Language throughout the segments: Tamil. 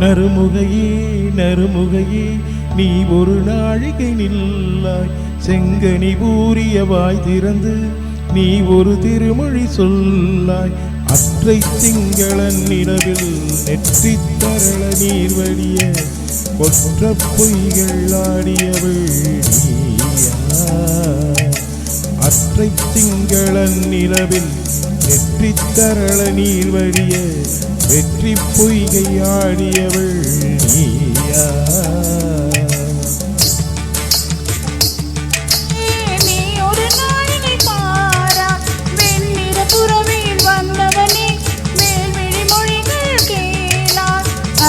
நறுமுகையே நறுமுகையே நீ ஒரு நாழிகை நில்லாய், செங்கனி ஊறிய வாய் திறந்து நீ ஒரு திருமொழி சொல்லாய். அற்றை திங்களன் நிலவில் நெற்றி தரள நீர் வடிய கொற்ற பொய்கள் ஆடியவள் நீயா. அற்றை திங்களன் நிலவில் நெற்றி தரள நீர் வடிய வெற்றி பொய்கை ஆடியவள் நீயா.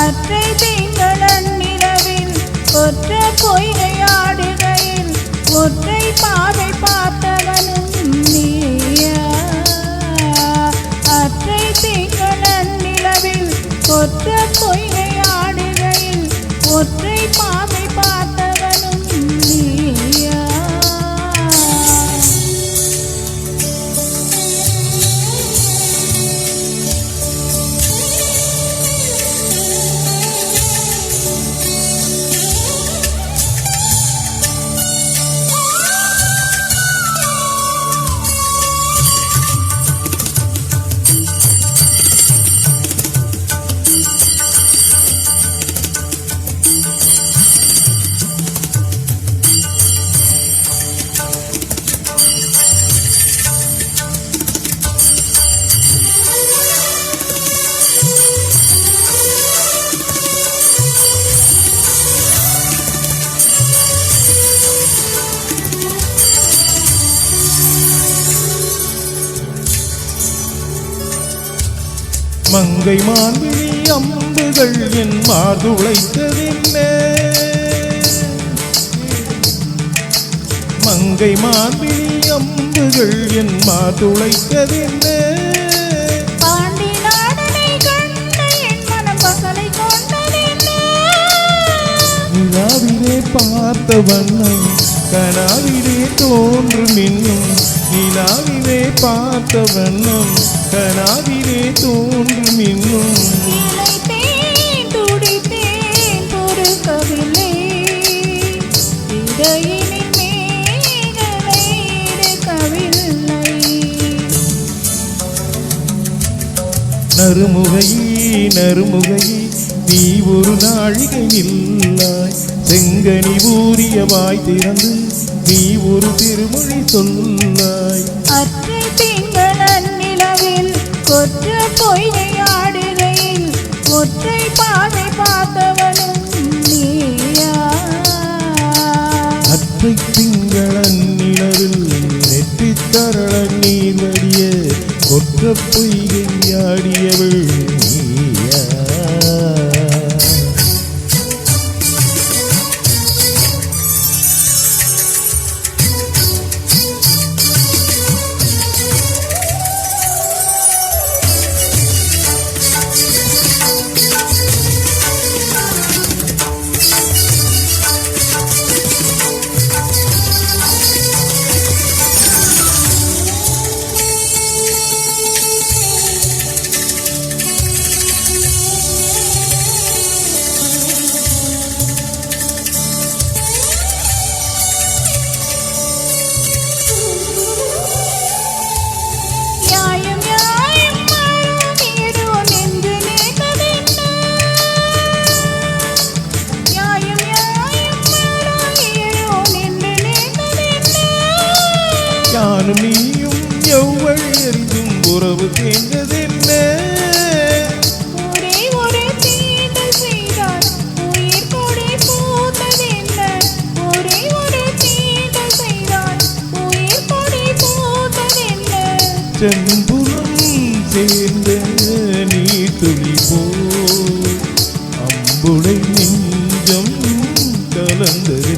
அற்றை திங்களன் நிலவில் ஒற்ற பொய்கையாடுகையில் ஒற்றை பாவை பார்த்தவனும் நீயா. அற்றை திங்களன் நிலவில் ஒற்ற பொய்கையாடுகையில் ஒற்றை பாவை பார்த்தவனும் நீயா. மங்கை மான்விழி அம்புகள் என் மார்துளைத்ததென்ன, மங்கை மான்விழி அம்புகள் என் மார்துளைத்ததென்ன. பாண்டி நாடனை கண்ட என் மனம் பசலை கொண்டதென்ன. நிலாவிலே பார்த்த வண்ணம் கனாவிலே தோன்றும் இன்னும், நிலாவிலே பார்த்த வண்ணம் கனாவிலே தோன்றும் இன்னும். இளைத்தேன் துடித்தேன் பொறுக்கவில்லை, இடையினில் மேகலை இருக்கவில்லை. நறுமுகையே நறுமுகையே நீ ஒரு நாழிகை நில்லாய், செங்கனி ஊறிய வாய் திறந்து நீ ஒரு திருமொழி சொல்லாய். அற்றை திங்களன் நிலவில் கொற்ற பொய்கையாடுகையில் ஒற்றை பாவை பார்த்தவனும் நீயா. அற்றை திங்களன் நிலவில் நெற்றி தரள நீர் வடிய கொற்ற பொய்கை ஆடியவள் நீயா. நானும் நீயும் எவ்வளவு எரிந்தும் உறவு சேர்ந்ததென்ன. ஒரே ஒரு தீண்டல் செய்தால் உயிர் கொடி பூத்ததென்ன. ஒரே ஒரு தீண்டல் செய்தால் உயிர் கொடி பூத்ததென்ன. செம்புலம் சேர்ந்த நீர் துளி போல் அம்புடை நெஞ்சம் கலந்தது